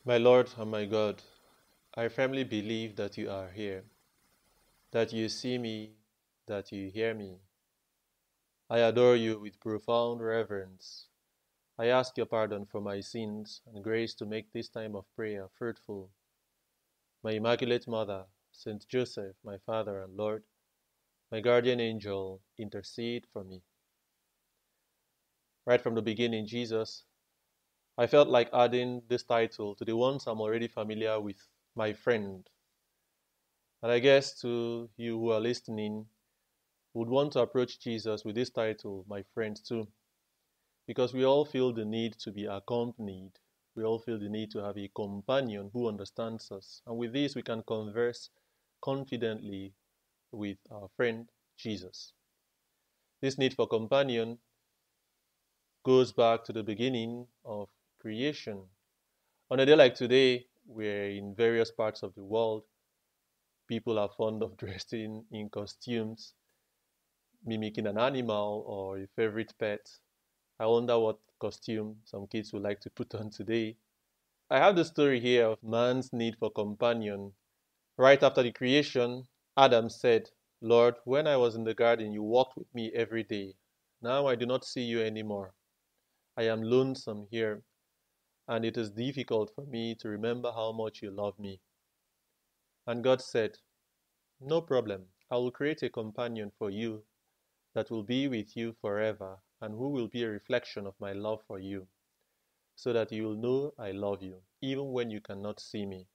My Lord and my God, I firmly believe that you are here, that you see me, that you hear me. I adore you with profound reverence. I ask your pardon for my sins and grace to make this time of prayer fruitful. My Immaculate Mother, Saint Joseph, my Father and Lord, my guardian angel, intercede for me. Right from the beginning, Jesus, I felt like adding this title to the ones I'm already familiar with, my friend. And I guess to you who are listening, would want to approach Jesus with this title, my friend, too, because we all feel the need to be accompanied. We all feel the need to have a companion who understands us. And with this, we can converse confidently with our friend, Jesus. This need for companion goes back to the beginning of creation. On a day like today, where in various parts of the world, people are fond of dressing in costumes, mimicking an animal or a favorite pet. I wonder what costume some kids would like to put on today. I have the story here of man's need for companion. Right after the creation, Adam said, Lord, when I was in the garden, you walked with me every day. Now I do not see you anymore. I am lonesome here, and it is difficult for me to remember how much you love me. And God said, no problem. I will create a companion for you that will be with you forever and who will be a reflection of my love for you, so that you will know I love you, even when you cannot see me.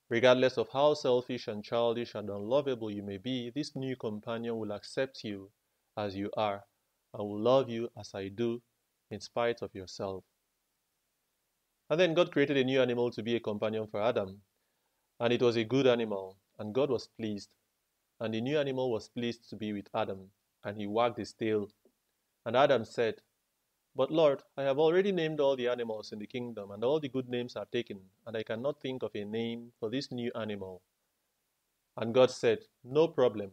Regardless of how selfish and childish and unlovable you may be, this new companion will accept you as you are and will love you as I do, in spite of yourself. And then God created a new animal to be a companion for Adam, and it was a good animal, and God was pleased. And the new animal was pleased to be with Adam, and he wagged his tail. And Adam said, But Lord, I have already named all the animals in the kingdom, and all the good names are taken, and I cannot think of a name for this new animal. And God said, No problem,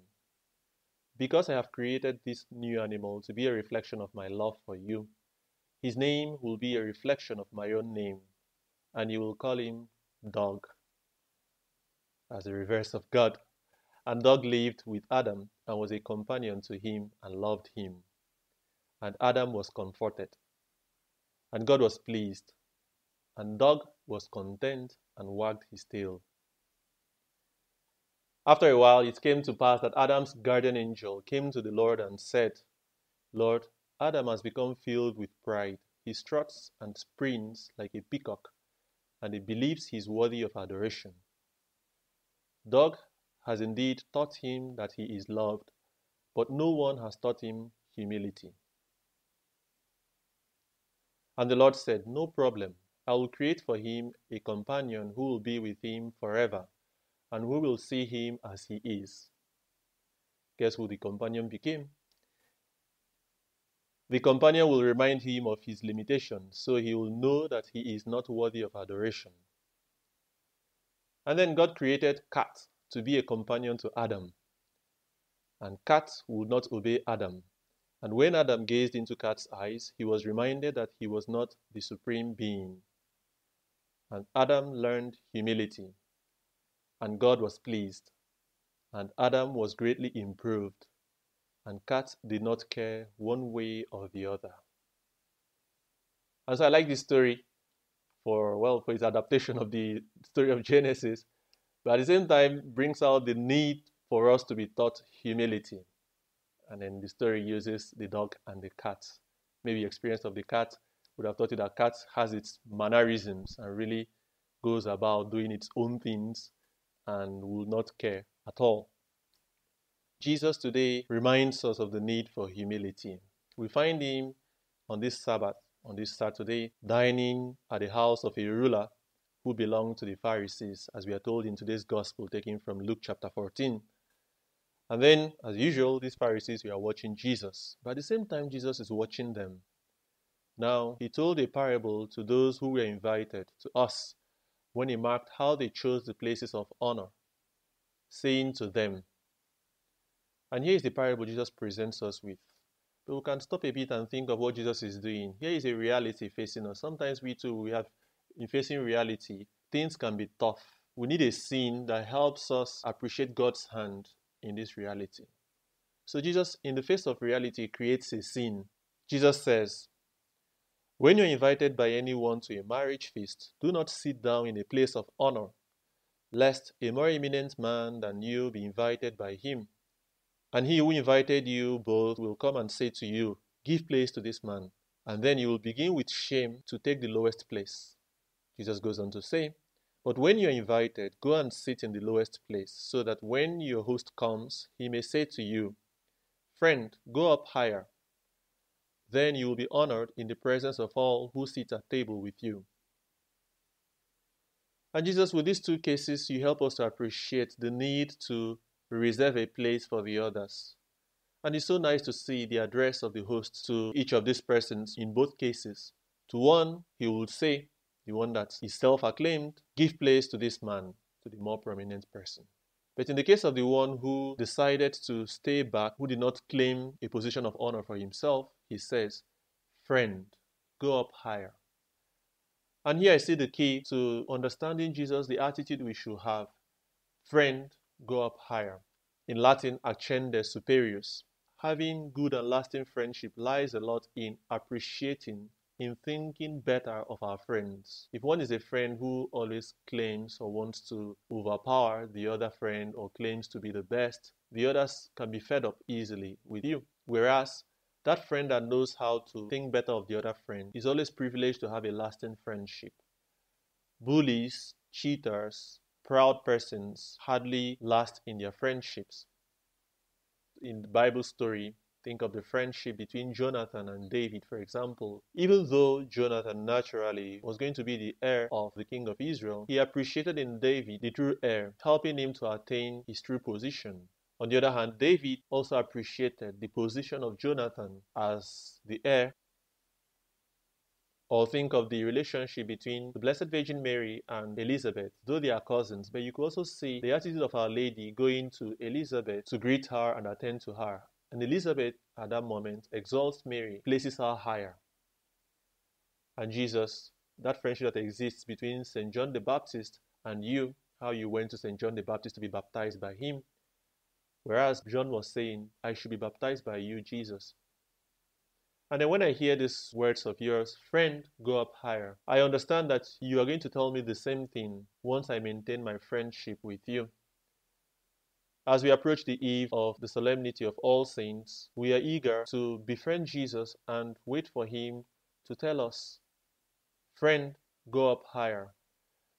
because I have created this new animal to be a reflection of my love for you. His name will be a reflection of my own name, and you will call him Dog, as the reverse of God. And Dog lived with Adam and was a companion to him and loved him. And Adam was comforted, and God was pleased, and Dog was content and wagged his tail. After a while, it came to pass that Adam's guardian angel came to the Lord and said, Lord, Adam has become filled with pride. He struts and springs like a peacock, and he believes he is worthy of adoration. Dog has indeed taught him that he is loved, but no one has taught him humility. And the Lord said, No problem. I will create for him a companion who will be with him forever, and who will see him as he is. Guess who the companion became? The companion will remind him of his limitations, so he will know that he is not worthy of adoration. And then God created Cat to be a companion to Adam. And Cat would not obey Adam. And when Adam gazed into Cat's eyes, he was reminded that he was not the supreme being. And Adam learned humility. And God was pleased. And Adam was greatly improved. And Cat did not care one way or the other. And so I like this story for its adaptation of the story of Genesis, but at the same time brings out the need for us to be taught humility. And then the story uses the dog and the cat. Maybe experience of the cat would have taught you that cat has its mannerisms and really goes about doing its own things and will not care at all. Jesus today reminds us of the need for humility. We find him on this Sabbath, on this Saturday, dining at the house of a ruler who belonged to the Pharisees, as we are told in today's gospel, taken from Luke chapter 14. And then, as usual, these Pharisees were watching Jesus. But at the same time, Jesus is watching them. Now, he told a parable to those who were invited, to us, when he marked how they chose the places of honor, saying to them, and here is the parable Jesus presents us with. But we can stop a bit and think of what Jesus is doing. Here is a reality facing us. Sometimes we too, we have in facing reality, things can be tough. We need a scene that helps us appreciate God's hand in this reality. So Jesus, in the face of reality, creates a scene. Jesus says, when you're invited by anyone to a marriage feast, do not sit down in a place of honor, lest a more eminent man than you be invited by him. And he who invited you both will come and say to you, give place to this man. And then you will begin with shame to take the lowest place. Jesus goes on to say, but when you are invited, go and sit in the lowest place, so that when your host comes, he may say to you, friend, go up higher. Then you will be honored in the presence of all who sit at table with you. And Jesus, with these two cases, you help us to appreciate the need to reserve a place for the others. And it's so nice to see the address of the host to each of these persons in both cases. To one, he will say, the one that is self-acclaimed, give place to this man, to the more prominent person. But in the case of the one who decided to stay back, who did not claim a position of honor for himself, he says, friend, go up higher. And here I see the key to understanding Jesus, the attitude we should have. Friend, go up higher. In Latin, accende superius. Having good and lasting friendship lies a lot in appreciating, in thinking better of our friends. If one is a friend who always claims or wants to overpower the other friend or claims to be the best, the others can be fed up easily with you. Whereas that friend that knows how to think better of the other friend is always privileged to have a lasting friendship. Bullies, cheaters, proud persons hardly last in their friendships. In the Bible story, think of the friendship between Jonathan and David, for example. Even though Jonathan naturally was going to be the heir of the king of Israel, he appreciated in David the true heir, helping him to attain his true position. On the other hand, David also appreciated the position of Jonathan as the heir. Or think of the relationship between the Blessed Virgin Mary and Elizabeth, though they are cousins, but you could also see the attitude of Our Lady going to Elizabeth to greet her and attend to her. And Elizabeth, at that moment, exalts Mary, places her higher. And Jesus, that friendship that exists between St. John the Baptist and you, how you went to St. John the Baptist to be baptized by him, whereas John was saying, I should be baptized by you, Jesus. And then when I hear these words of yours, friend, go up higher, I understand that you are going to tell me the same thing once I maintain my friendship with you. As we approach the eve of the Solemnity of All Saints, we are eager to befriend Jesus and wait for him to tell us, friend, go up higher,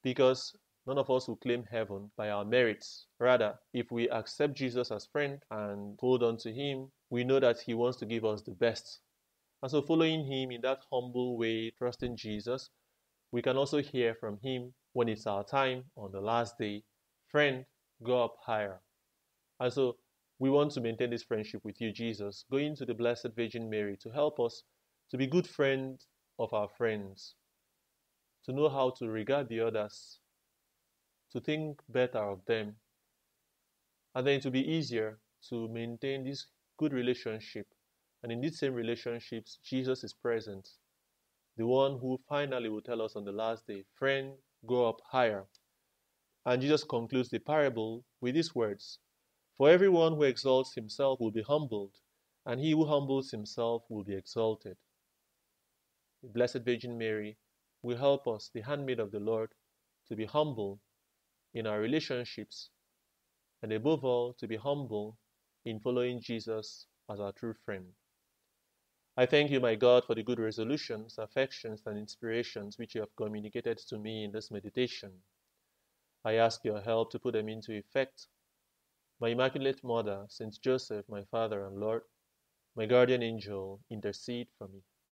because none of us will claim heaven by our merits. Rather, if we accept Jesus as friend and hold on to him, we know that he wants to give us the best. And so following him in that humble way, trusting Jesus, we can also hear from him when it's our time on the last day, friend, go up higher. And so we want to maintain this friendship with you, Jesus, going to the Blessed Virgin Mary to help us to be good friends of our friends, to know how to regard the others, to think better of them, and then to be easier to maintain this good relationship. And in these same relationships, Jesus is present, the one who finally will tell us on the last day, friend, go up higher. And Jesus concludes the parable with these words, for everyone who exalts himself will be humbled, and he who humbles himself will be exalted. The Blessed Virgin Mary will help us, the handmaid of the Lord, to be humble in our relationships, and above all, to be humble in following Jesus as our true friend. I thank you, my God, for the good resolutions, affections, and inspirations which you have communicated to me in this meditation. I ask your help to put them into effect. My Immaculate Mother, Saint Joseph, my Father and Lord, my guardian angel, intercede for me.